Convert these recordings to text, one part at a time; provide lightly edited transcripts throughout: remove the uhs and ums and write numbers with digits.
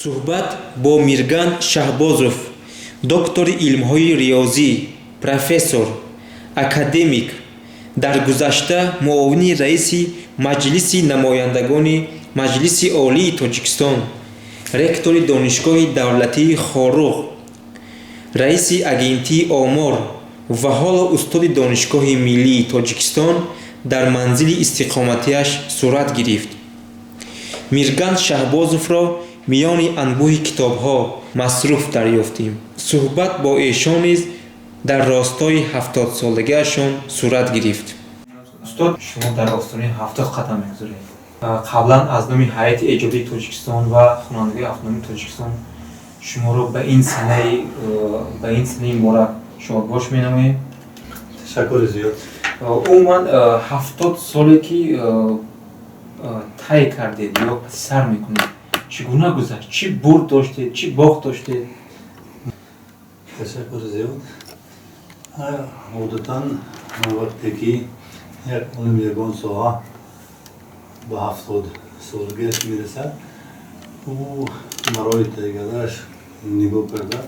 суҳбат бо Мирган Шаҳбозов, доктори илмҳои риёзӣ, профессор, академик, дар гузашта муовини раиси Маҷлиси намояндагони Маҷлиси Олии Тоҷикистон, ректори Донишгоҳи давлатии Хоруғ, раиси агентии омор ва ҳоло устоди Донишгоҳи миллии Тоҷикистон дар манзили истиқоматиаш сурат гирифт. Мирган Шаҳбозовро миёни анбӯҳи китобҳо масруф дарёфтем. суҳбат бо эшон низ дар ростои 70-солагиашон сурат гирифт. Устод, шумо дар остони 70 қадам мегузоред. қаблан аз номи ҳайати эҷодии Тоҷикистон ва хонандагаи автономии Тоҷикистон шуморо ба ин санаи муборак шодбош менамоем. Ташаккури зиёд. умуман 70 соле ки тай кардед ё паси сар мекунед, чӣ гуна гузашт? Чӣ бурд доштед? Чӣ бохт доштед? Ташаккури зиёд. Одатан вақте ки як олим ягон соҳа ба 70 солгиаш мерасад, ӯ барои тай карданаш нигоҳ карда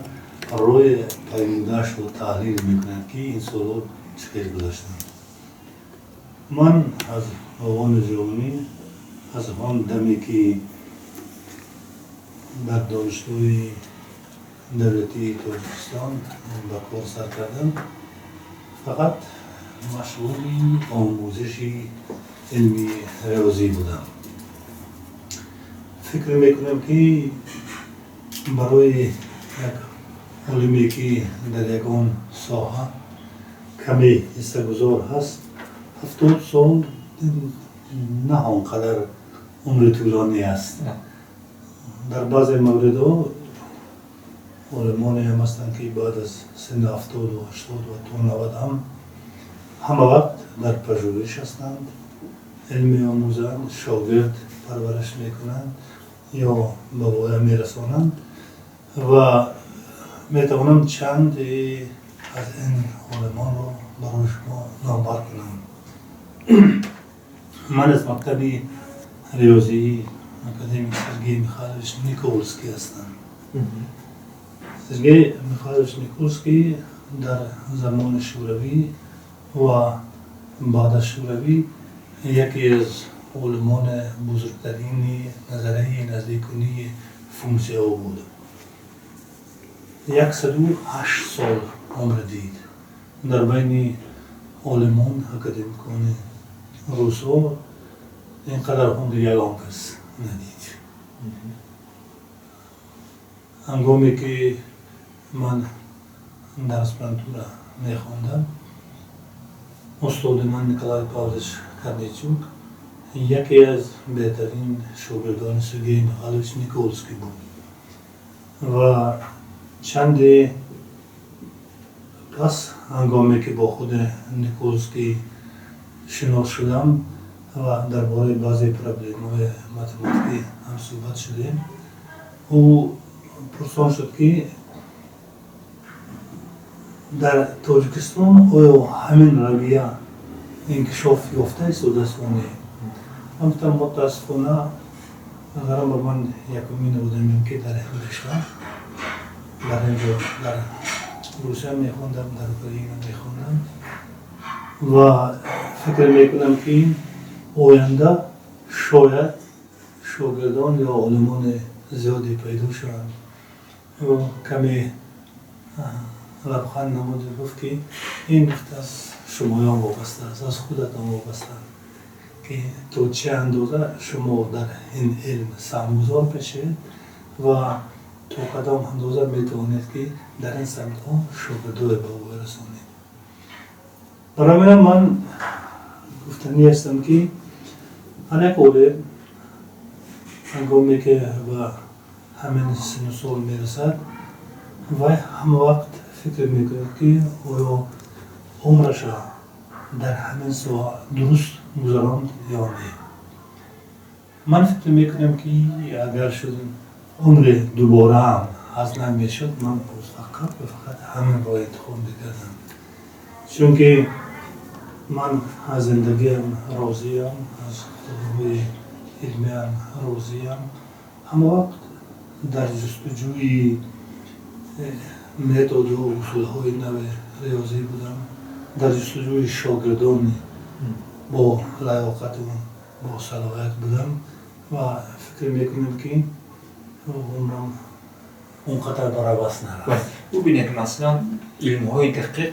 рои паймудаашро таҳлил мекунад ки ин солҳо чӣ хел гузаштанд. Ман аз овони ҷавонӣ, аз он даме ки дар донишгоҳи давлатии Тоҷикистон ба кор сар кардам, фақат машғули омӯзиши илми риёзӣ будам. фикр мекунам ки барои як олиме ки дар ягон соҳа каме ҳиссагузор ҳаст, 70 сол на он қадар умри тӯлонӣ аст. дар баъзе мавридҳо олимоне ҳам ҳастанд ки баъд аз синни 70 ва 80 ва то 90 ҳам ҳама вақт дар пажӯҳиш ҳастанд, илм меомӯзанд, шогирд парвариш мекунанд ё ба воя мерасонанд. ва метавонам чанде аз ин олимонро барои шумо номбар кунам. ман аз мактаби риёзии академик Сергей Михайлович Николский ҳастам. Сергей Михайлович Николский дар замони шӯравӣ ва баъд аз шӯравӣ яке аз олимони бузургтарини назарияи наздикунии функсияҳо буд. 108 сол умр дид. дар байни олимон, академикони рӯсҳо ин қадар умри ягон кас надид. ҳангоме ки ман дар аспирантура мехондам, устоди ман Николай Павлович Корнейчук яке аз беҳтарин шогирдони Сергей Михайлович Николский буд. ва чанде пас ҳангоме ки бо худи Николский шинос шудам ва дар бораи баъзе проблемаҳои математикӣ ҳам суҳбат шудем, ӯ пурсон шуд ки дар Тоҷикистон оё ҳамин равия инкишоф ёфтааст ё дастгоне? Ман гуфтам мутаассифона назарам ба ман якумин одамем ки дар ин ришта дар инҷо дар Русия мехондам, дар Украина мехондам ва фикр мекунам ки оянда шояд шогирдон ё олимони зиёде пайдо шаванд. каме лабханд намуд гуфт ки ин аз шумоён вобаста аст, аз худатон вобаста ки то чӣ андоза шумо дар ин илм сармузор пешед ва то кадом андоза метавонед ки дар ин самтҳо шогирдое ба воя расонед. барои мен ман гуфтанӣ ҳастам ки ҳар як олим ҳангоме ки ба ҳамин синну сол мерасад, вай ҳама вақт фикр мекунад ки оё умраша дар ҳамин соҳа дуруст гузаронд ё не. ман фикр мекунам ки агар шуд умри дубораам аз нав мешуд, ман фақат ва фақат ҳаминро интихоб мекардам. чунки ман аз зиндагиам розиям, аз худҳои илмиам розиям. ҳама вақт در جستجوی متد و اصولهای نو ریاضی بودم، در جستجوی شاگردان با لیاقت و با صلاحیت بودم و فکر میکنم که عمرم اونقدر برای بس نرفت. ببینید مثلا علم‌های دقیق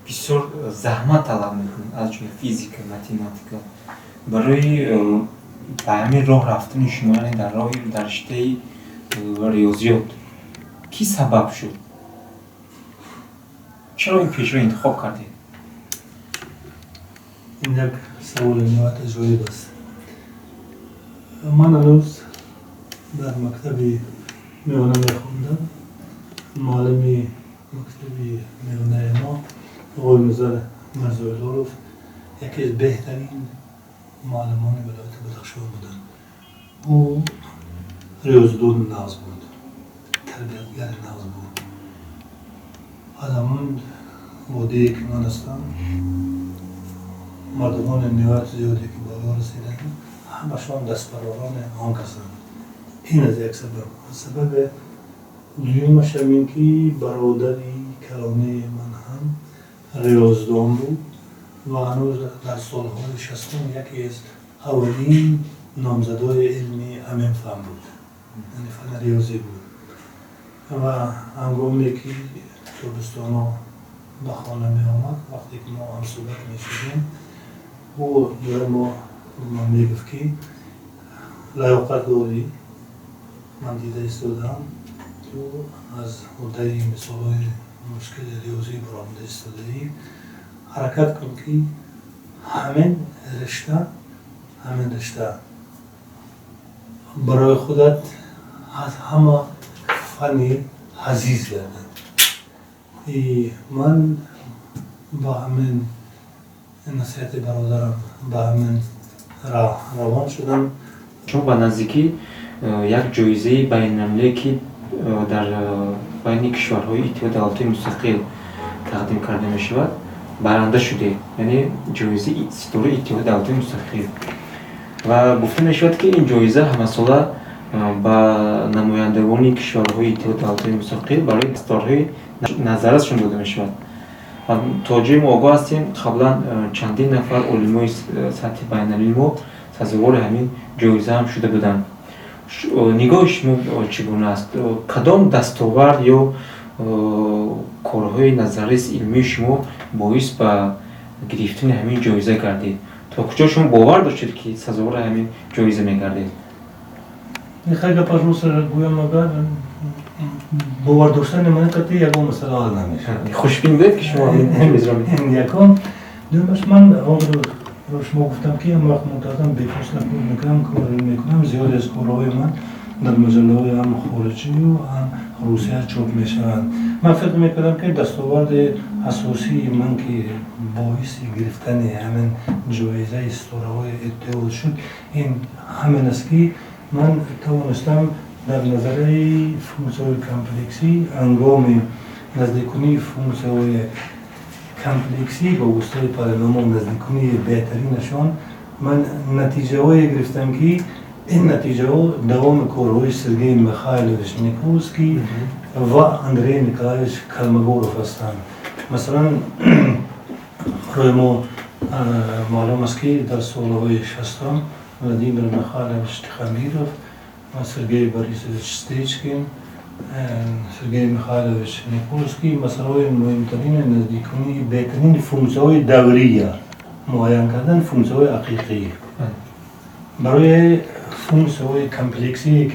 بسیار زحمت طلب میکنه، از جمله فیزیک، متماتیک. برای به همین راه رفتن شما، یعنی در رشته ریاضیات کی سبب شد؟ چرا این پیشو انتخاب کردید؟ این یک سوال نهایت جالب است. من هنوز در مکتبی میانه میخوندم. معلمی مکتبی میانه ما آقای نظر مرزویلارف یکی از بهترین معلمان ولایت بدخشان بودن. او ریاضیدان نغز بود، تربیتگر نغز بود. آدمان وادی که من هستم، مردمان نهایت زیادی که بالا رسیدن همشان دستبراران آن کسند. این از یک سبب دویمش این که برادری کلانه من هم ریاضیدان بود و هنوز در سالهای 60 یکی از اولین نامزدهای علمی همین فن بود، یعنی فن ریاضی بود. و هنگامی که تابستانا به خانه می آمد، وقتی که ما هم صحبت می شدیم، او جای ما می گفت که لیاقت داری، من دیده ایستادم، تو از عهده مثالهای مشکل ریاضی برآمده ایستاده ای، حرکت کن که همین رشته برای خودت از همه فنی عزیز گردن. من با همین نصیحت برادرم به همین راه روان شدم. شما به نزدیکی یک جایزه بین‌المللی که در بین کشورهای اتحاد ایالات مستقل تقدیم کرده می شود برنده شده، یعنی جایزه ستاره اتحاد ایالات مستقل. و گفته می شود که این جایزه همه ساله با نمایندگان کشورهای اتحاد ایالات مستقل برای ستارهای نظراتشون داده می شود. تا جای ما آگاه هستیم قبلا چندین نفر علمای سطح بین‌المللی ما سزاوار همین جایزه هم شده بودند. نگاه شما چگونه است؟ کدام دستاورد یا کارهای نظریه علمی شما باعث به گرفتن همین جایزه گردید؟ تا کجا شما باور داشتید که سزاوار همین جایزه می‌گردید؟ خیلی پس گویم اگر باور داشتن من قطعی یکم مسئله حل نمیشه. خوشبین بودید که شما این جایزه را این یکم دومش من رو شما گفتم که هم وقت منتظم بفرستم کار میکنم زیاد از کارهای من در مجله هم خارجی و هم روسیه چاپ میشوند. من فکر میکنم که دستاورد اساسی من که باعث گرفتن همین جایزه ستاره‌های اتحاد شد این همین است که من توانستم در نظریه فونکسیون کمپلکسی هنگام نزدیکنی فونکسیون کمپلکسی با وسیله پالینوم و نزدیکنی بهترینشان من نتیجه های گرفتم که این نتیجه ها دوام کارهای سرگئی میخائیلوویچ نیکولسکی و اندری نیکولایویچ کلمگوروف هستند. مثلا برای ما معلوم است که در سالهای 60 ولادیمیر میخائیلوویچ تخمیرف و سرگئی بوریسوویچ ستیچکین سرگئی میخائیلوویچ نیکولسکی مسائل مهمترین نزدیکنی بهترین فونکسیون‌های دوریه معین کردن فونکسیون‌های حقیقی. برای فونکسیون‌های کمپلکسی که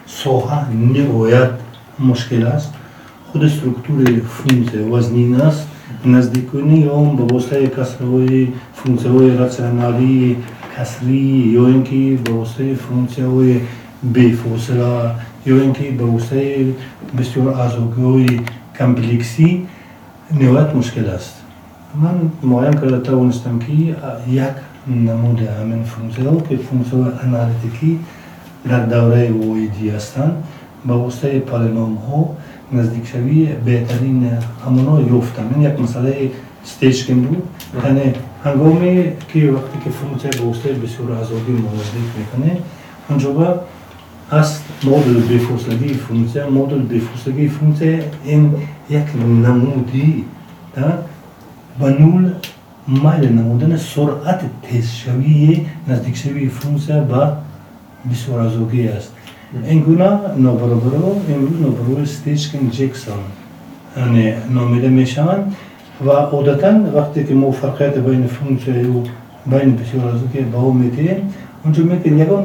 ساحه نباید مشکل است، خود استرکتور فونکسیون وزنین است، نزدیکنی آن به واسطه کسرهای فونکسیون‌های راسیونالی کسری یا اینکه به واسطه فونکسیون‌های بی‌فاصله یا اینکه به واسطه بسیار ازاگوی کمپلکسی نهایت مشکل است. من معین کرده توانستم که یک نمود همین فونکسیون که فونکسیون انالیتیکی در دوره وایدی هستند به واسطه پالینوم ها نزدیک شوی بهترین همونا یافتم. این یک مسئله ستیچکین بود، یعنی هنگامی که وقتی که فونکسیون به واسطه بسیار ازاگوی نزدیک میکنه اونجا هست مدل بفرستگی فونکسیون. مدل بفرستگی فونکسیون این یک نمودی بنول مایل نمودن سرعت تیز شوی نزدیک شوی فونکسیون به بیسورازوگی است. این گونه نابرابری امروز نابرابری استیچکین جکسون یعنی نامیده میشوند و عادتا وقتی که ما فرقیت بین فونکسیون و بین بیسورازوگی به او میگیم اونجا میگیم یکم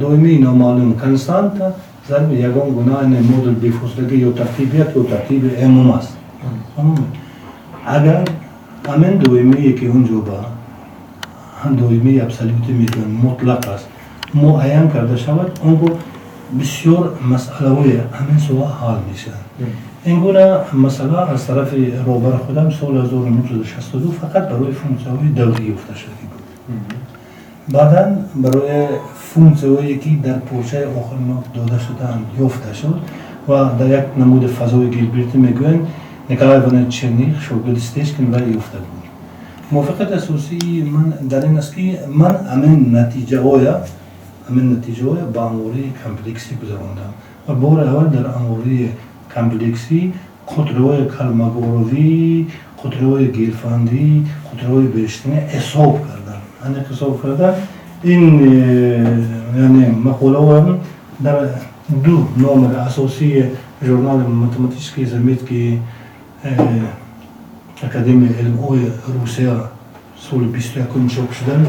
دومی نامعلوم کنستانت ضرب یکم گونه مدل بفرستگی یا ترتیبیت یا ترتیب امام است. اگر همین دومی که اونجا با دومی ابسولوتی میگن مطلق است معین کرده شود اون بسیار مسئله های همین سوا حال میشن. این گونه مسئله از طرف روبر خودم سال 1962 فقط برای فونکسیون دوری یافته شده بود. بعدا برای فونکسیونی که در پوشه آخر ما داده شدند یافته شد و در یک نمود فضای گیلبرت میگوین نیکلای ون چرنیخ شغل استیچکین و یافته بود. موافقت اساسی من در این است که من همین نتیجه های به اموری کمپلکسی گذراندم و بار اول در اموری کمپلکسی خطرهای کلمگوروی، خطرهای گیرفاندی، خطرهای برشتنی حساب کردم. من حساب کردم این یعنی مقوله هم در دو نامه اساسی ژورنال ماتماتیکی زمید که اکادمی علم های روسیه سال 21 چاپ شدن.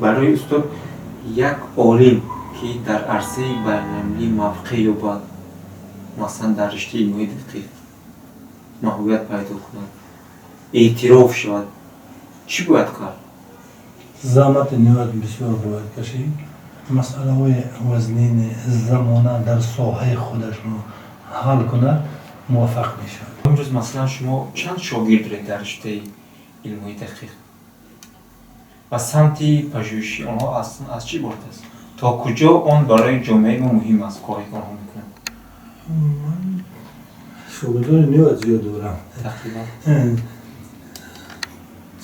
برای استاد یک عالم که در عرصه بین‌المللی موفقیت یابد مثلا در رشته علمی دقیق محبوبیت پیدا کند اعتراف شود چی باید کرد؟ زحمت نهایت بسیار باید کشید. مسئله های وزنین زمانه در ساحه خودش رو حل کند موفق میشود. امروز مثلا شما چند شاگرد دارید در رشته علمی دقیق و سمت پژوهشی آنها اصلا از چی بارد است؟ تا کجا آن برای جامعه ما مهم است کاری که آنها میکنند؟ من شاگردان نهایت زیاد دارم. تقریبا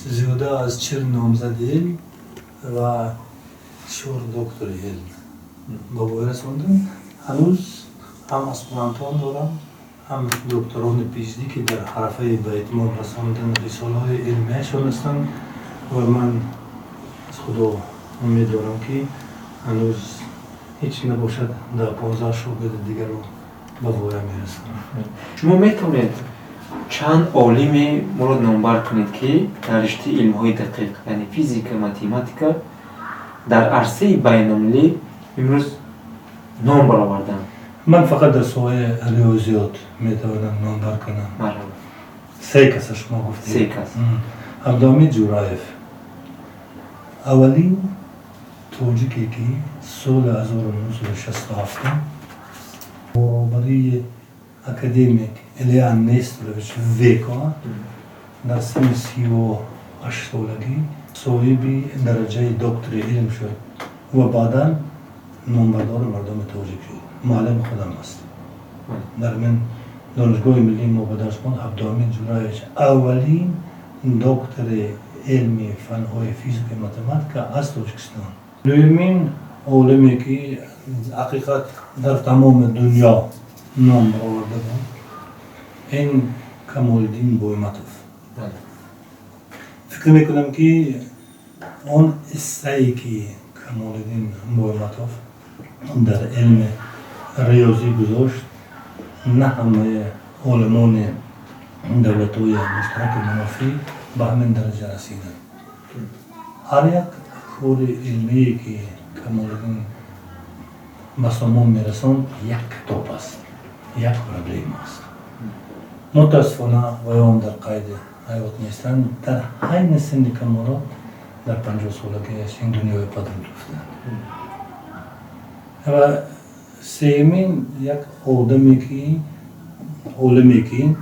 زیاده از 40 نامزد علم و 4 دکتر علم با بای رساندم. هنوز هم اسپرانتان دارم هم دکتران پیشدی که در حرفه به اتمام رساندن رساله های علمیشان هستند و من از خدا امید دارم که هنوز هیچ نباشد در 15 شاگرد دیگر رو به باره میرسانم. شما میتونید چند عالم ما رو نامبر کنید که در رشته علم‌های دقیق یعنی فیزیک و ماتماتیک در عرصه بین‌المللی امروز نام برآوردن؟ من فقط در سوای ریاضیات میتوانم نامبر کنم. مرحبا. 3 کس شما گفتید. 3 کس. عبدالحمید جورایف اولین توجیکی که سال 1967 برای اکادمیک الیان نیسترویچ ویکا در سن 38 سالگی صاحب درجه دکتر علم شد و بعدا نامبردار مردم توجیک شد. معلم خودم است. در من دانشگاه ملی ما به درس خواند. عبدالحمید جورایف اولین دکتر علمی فن‌های فیزیک و ماتماتیک از تاجیکستان. دومین عالمی که حقیقت در تمام دنیا نام آورده بود این کمال‌الدین بویمتوف. فکر میکنم که آن استایی که کمال‌الدین بویمتوف در علم ریاضی گذاشت نه همه علمان دولت‌های مشترک منافی به همین درجه رسیدند. هر یک کار علمی که کمال‌الدین به سامان میرساند یک کتاب است، یک پروبلم است. متاسفانه ویان در قید حیات نیستند. در حین سن کمالات در 50 سالگیش این دنیای پدرود رفتند. و سیمین یک عالمی که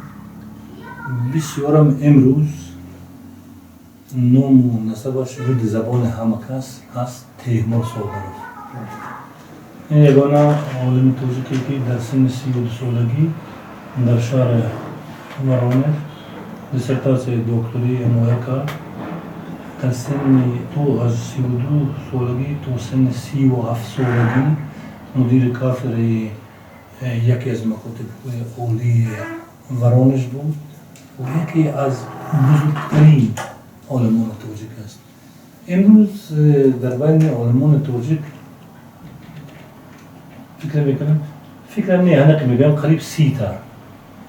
بسیارم امروز نام و نسبش روی زبان همه کس هست. تیمور صابرов. این یگانه عالم توجیکی که در سن 32 سالگی در شهر ورونژ دیسرتاسیای دکتری امویه کرد در سن تو از 32 سالگی تا سن 37 سالگی مدیر کافر یکی از مکاتب اولی ورانش بود و یکی از بزرگترین عالمان تاجیک است. امروز در بین عالمان تاجیک فکر نه هنه که میگم قریب 30 تا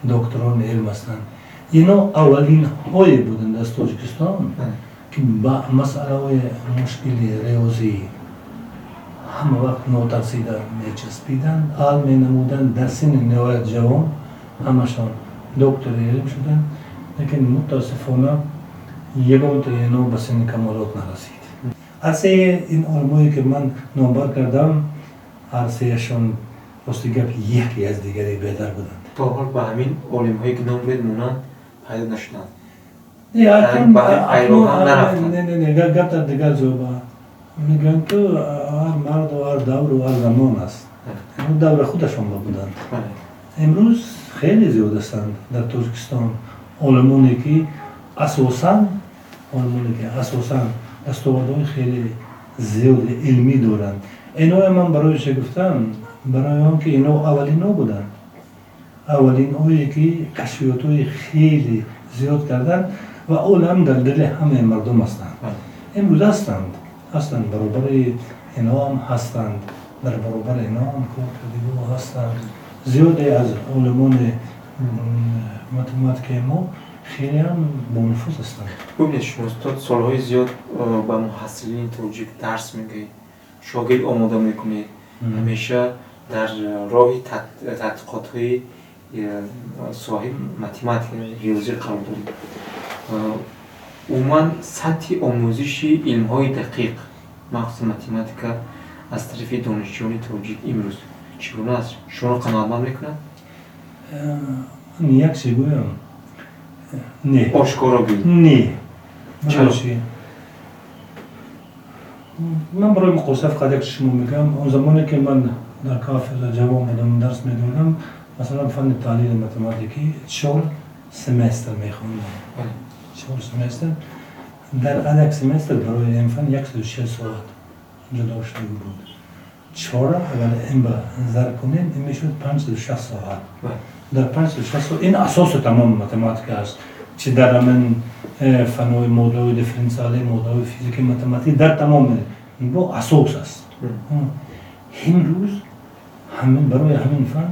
دکتران علم هستند. اینا اولین های بودند از تاجیکستان که با مسئله های مشکل ریاضی همه وقت ناترسیده میچسبیدن، حال می نمودن. در سن نهایت جوان همشان دکتر علم شدن، لیکن متاسفانه یگان تا اینا به سن کمالات نرسید. عرصه این علمایی که من نامبر کردم عرصهشان راستی گپ یکی از دیگری بهتر بودند. تا حال به همین علم هایی که نام برید مونن پیدا نشدند. نه گپ در دیگر جوابه میگن تو هر مرد و هر دور و هر زمان است. اون دور خودشان بودند. امروز خیلی زیاد هستند در تاجیکستان علمانی که اساساً دستاوردهای خیلی زیاد علمی دارند. اینا من برای چه گفتم؟ برای آن که اینا اولین ها بودند. اولین هایی که کشفیات‌های خیلی زیاد کردند و علم در دل همه مردم هستند. امروز هستند برابر اینا هم هستند، در برابر اینا هم کارکردگی هستند. زیادی از علمان متماتیک ما خیلی هم با نفوذ هستند. ببینید شما استاد سالهای زیاد با محصلین تاجیک درس میگید، شاگرد آماده میکنید، همیشه در راه تحقیقات‌های سواحل متماتیک ریاضی قرار دارید. عموما سطح آموزشی علم‌های دقیق مخصوص متماتیک از طرف دانشجویان تاجیک امروز چگونه است؟ شما قناعتمند میکنند؟ یک چی گویم؟ نه. آشکارا بگید. نه. چرا؟ من برای مقایسه فقط یک شما میگم. اون زمانی که من در کافه جوان بودم درس میدادم، مثلا فن تحلیل متماتیکی 4 سمستر میخوندم. 4 سمستر در یک سمستر برای این فن 106 ساعت جدا شده بود. 4 اگر این به ضرب کنیم این میشد 560 ساعت. در 560 ساعت این اساس تمام متماتیک است. چه در من فن‌های مدل‌های دیفرانسیالی، مدل‌های فیزیک متماتیک در تمام با اساس است. امروز همین برای همین فن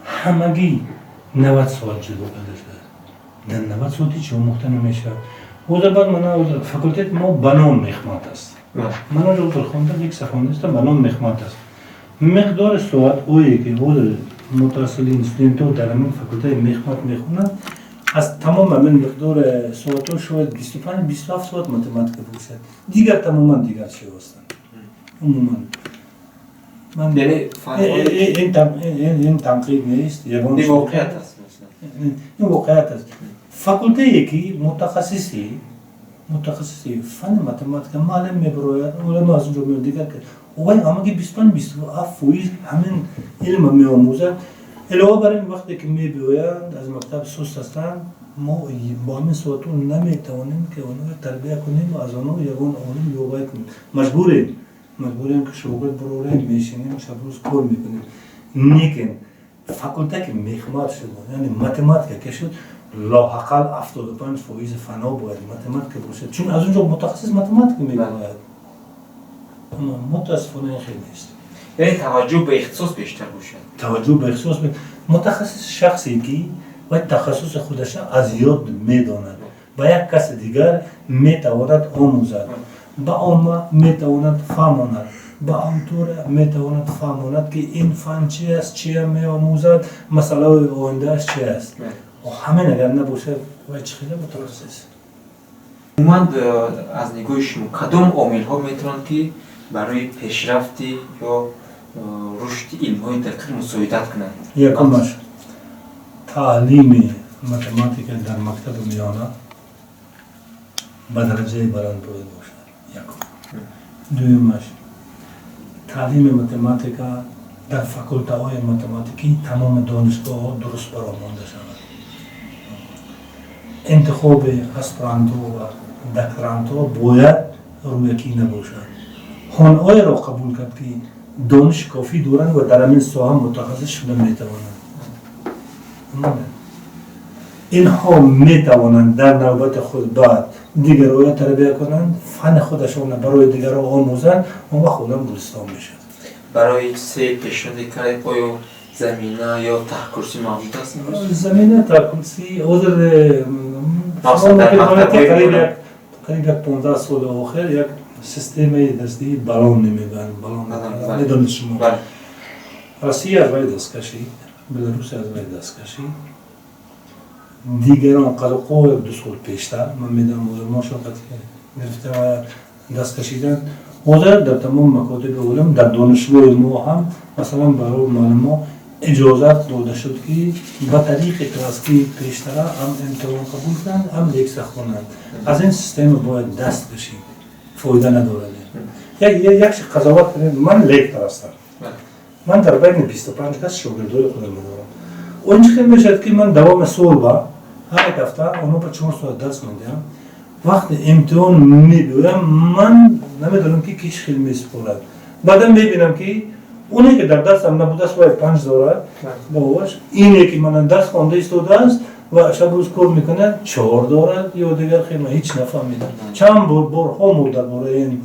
همگی 90 ساعت جدا کرده شده. در 90 ساعتی چه مختن نمیشه. و بعد من فاکولتت ما بنام مخمات است. من رو در خوندم یک سخنرانی بنام مخمات است. مقدار ساعت اویی که بود متأصلین استودنت‌ها در همین فاکولته مخمات میخونند از تمام من مقدار ساعت‌ها شاید 25-27 ساعت متماتیک باشد. دیگر تماما دیگر چه هستند. عموما من این تنقیب نیست. این واقعیت است. این واقعیت است. فاکولته یکی متخصصی فن متماتیک معلم میبراید علم از اونجا میاد دیگر که اوای همگی 25-27 فویز همین علم میآموزد. علاوه بر این وقتی که میبیایند از مکتب سست هستند ما با همین ساعتون نمیتوانیم که اونها تربیت کنیم و از آنها یگان عالم یوگای کنیم. مجبوریم که شاگرد بروریم میشینیم شب روز کار میکنیم. لیکن فاکولته که مخمات شد یعنی متماتیک که شد لااقل 75% فنا باید متماتیک باشد چون از اونجا متخصص متماتیک میباید. اما متاسفانه این خیلی نیست. یعنی توجه به اختصاص بیشتر باشد. متخصص شخصی که باید تخصص خودش از یاد میداند و یک کس دیگر میتواند آموزد. با عامه میتواند فهماند. با آنطور میتواند فهماند که این فن چی است، چی میآموزد، مسئله آینده‌اش چی است. و همین اگر نباشه باید چه خیلی متخصص. عموما از نگاه شما کدام عامل‌ها میتونند که برای پیشرفتی یا رشد علم‌های دقیق مساعدت کنند؟ یکمش تعلیم متماتیک در مکتب میانه به درجه بلند باید باشد. دویمش تعلیم متماتیک در فاکولته‌های متماتیکی تمام دانشگاه‌ها درست برآورده شود. انتخاب اسپرانتو و دکترانتها باید رویکی نباشد. آنهایی را قبول کرد که دانش کافی دارند و در همین ساحه متخصص شده میتوانند. اینها میتوانند در نوبت خود بعد دیگران تربیت کنند، فن خودشان برای دیگران آموزند، اون وقت اونم گلستان میشد. برای سه پیشنهاد کرد آیا زمینه یا تحکرسی موجود است؟ زمینه تحکرسی عذر قریب یک 15 سال آخر یک سیستم دستی بالون نمیگن، بالون میدونید شما. روسیه از وی دست کشید، بلاروس از وی دست کشید. دیگران قلقو یک 2 سال پیشتر من میدونم ما شرکت گرفته و دست کشیدن. عذر در تمام مکاتب علم در دانشگاه ما هم مثلا برای معلمان اجازت داده شد که به طریق کلاسیکی پیشتر هم امتحان قبول کنند هم لیکس خوانند. از این سیستم باید دست کشید، فایده نداره. یک قضاوت کنید، من لیکتر هستم، من در بین 25 کس شاگردای خودم دارم. اونجا که میشد که من دوام سال با هر هفته اونو به 4 ساعت درس میدم. وقت امتحان میگویم من نمیدونم که کیش خیلی میسپارد. بعدم میبینم که اونی که در درس هم نبوده است و 5 دارد باوش، اینی که من درس خونده ایستاده است و شب روز کار میکنه 4 دارد یا دیگر خیلی هیچ نفهمیدم. چند بارها مدت برای این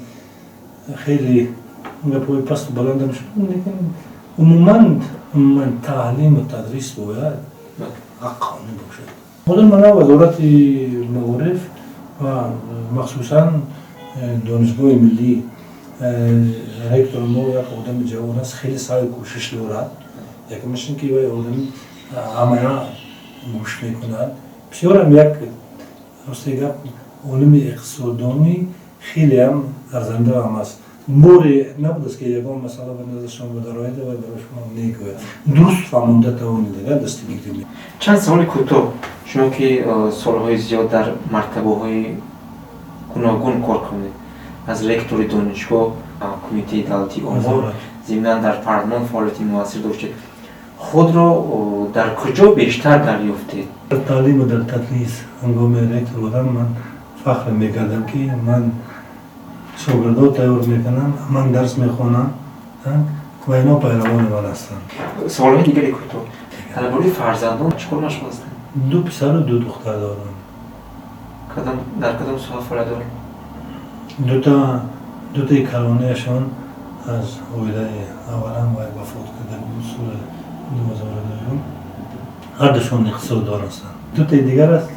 خیلی گپای پست و بلندم شد. لیکن عموما من تعلیم و تدریس باید حقانی باشد. خود من وزارت معارف و مخصوصا دانشگاه ملی رکتور ما یک آدم جوان است، خیلی سعی کوشش دارد. یکمش این که وی آدم عملا گوش میکند. بسیار هم یک راستی گپ علم اقتصاددانی خیلی هم ارزنده هم است. موری نبود است که یکان مسئله به نظر شما بدارید و برای شما نیگوید. درست فهمونده توانید دیگر دستی بگیرید. چند سوال کوتاه. شما که سالهای زیاد در مرتبه‌های گوناگون کار کنید، از رکتور دانشگاه، کمیته دولتی امور، ضمناً در پارلمان فعالیت مؤثر داشتید. خود را در کجا بیشتر دریافتید؟ در تعلیم و در تدریس هنگام رکتور بودم من فخر میکردم که من شاگردان تیار میکنم، من درس میخوانم و اینا پیروان من هستند. سوالهای دیگری کوتاه. درباره فرزندان چطور مشغول هستید؟ 2 پسر و 2 دختر دارم. در کدام ساحه فعالیت دارید؟ دو تا کلانهشان از اویده اولم باید وفات کرده بود سال 2002. هر دوشان اقتصاددان هستند. 2 تا دیگر است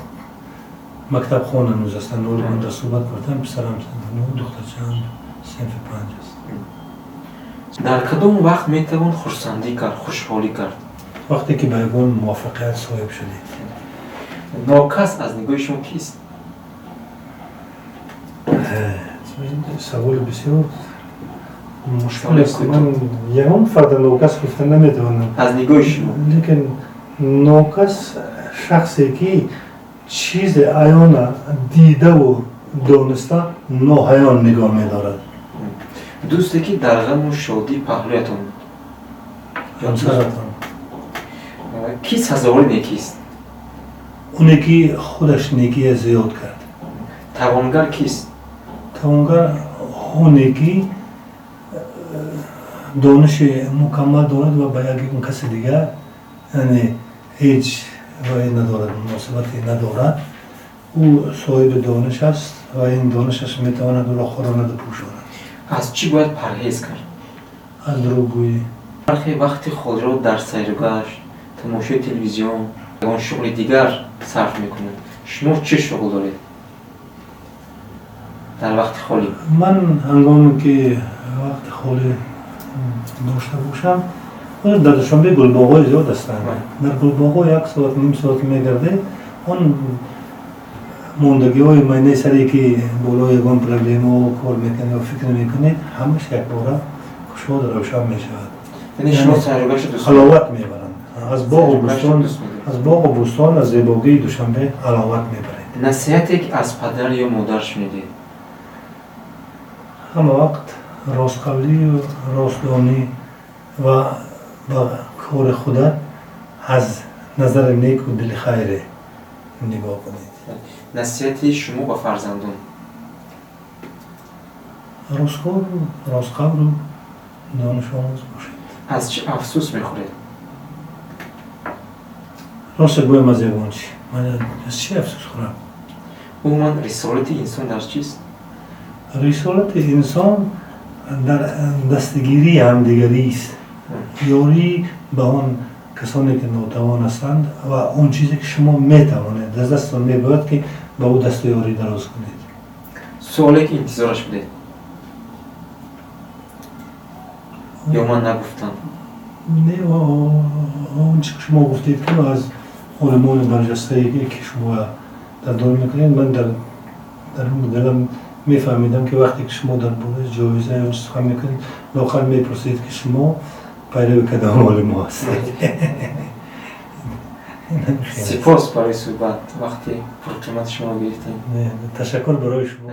مکتب خوان هنوز هستند. من در صحبت کردم پسرم دخترچه‌ام صنف 5 است. در کدام وقت میتوان خرسندی کرد، خوشحالی کرد؟ وقتی که به یگان موفقیت صاحب شدید. ناکس از نگاه شما کیست؟ سوال بسیار مشکل است. من یگان فرد ناکس گفتن نمیتوانم. از نگاه شما؟ لیکن ناکس شخصی که چیز عیان دیده و دانسته ناهیان نگاه می‌دارد. دوستی که در غم و شادی پهلویتان همسرتان کی سزاوار نیکیست؟ اونی که خودش نیکی زیاد کرد. توانگر کیست؟ توانگر اونی که دانش مکمل دارد و به یک کس دیگر یعنی هیچ رای ندارد، مناسبتی ندارد. او صاحب دانش است و این دانشش میتواند او را خورانه بپوشاند. از چی باید پرهیز کرد؟ از دروغگویی. برخی وقت خود را در سیرگشت، تماشای تلویزیون یا شغل دیگر صرف میکنند. شما چه شغل دارید در وقت خالی؟ من هنگامی که وقت خالی داشته باشم در دوشنبه گلباغ‌های زیاد هستند. در گلباغ‌ها 1 ساعت نیم ساعت میگرده. اون موندگی‌های معنی سری که بالای یگان پروبلم‌ها کار میکنه و فکر میکنید همش یک باره گوش‌ها روشن میشود. یعنی شما سیرگشت دوست حلاوت میبرند. از باغ و بستان از زیبایی دوشنبه حلاوت میبرید. نصیحتی که از پدر یا مادر شنیدید؟ همه وقت راستقولی و راستدانی و با کار خودت از نظر نیک و دل خیره نگاه کنید. نصیحتی شما با فرزندان؟ رازقبر و دانش آموز باشید. از چه افسوس میخورید؟ راست گویم از یگان چی؟ من از چی افسوس خورم؟ عموما رسالت انسان در چیست؟ رسالت انسان در دستگیری همدیگری است. یاری به آن کسانی که ناتوان هستند و اون چیزی که شما میتوانید از دستتان میباید که به او دست یاری دراز کنید. سوالی که انتظارش بودید یا من نگفتم؟ نه اون چی که شما گفتید که از علمان برجسته‌ای که شما در دور میکنید، من در دلم میفهمیدم که وقتی که شما در باره جایزه اون سخن میکنید لااقل میپرسید که شما پیرو کدام علما هستید. سپاس برای صحبت وقتی پرقیمت شما گرفتیم. تشکر برای شما.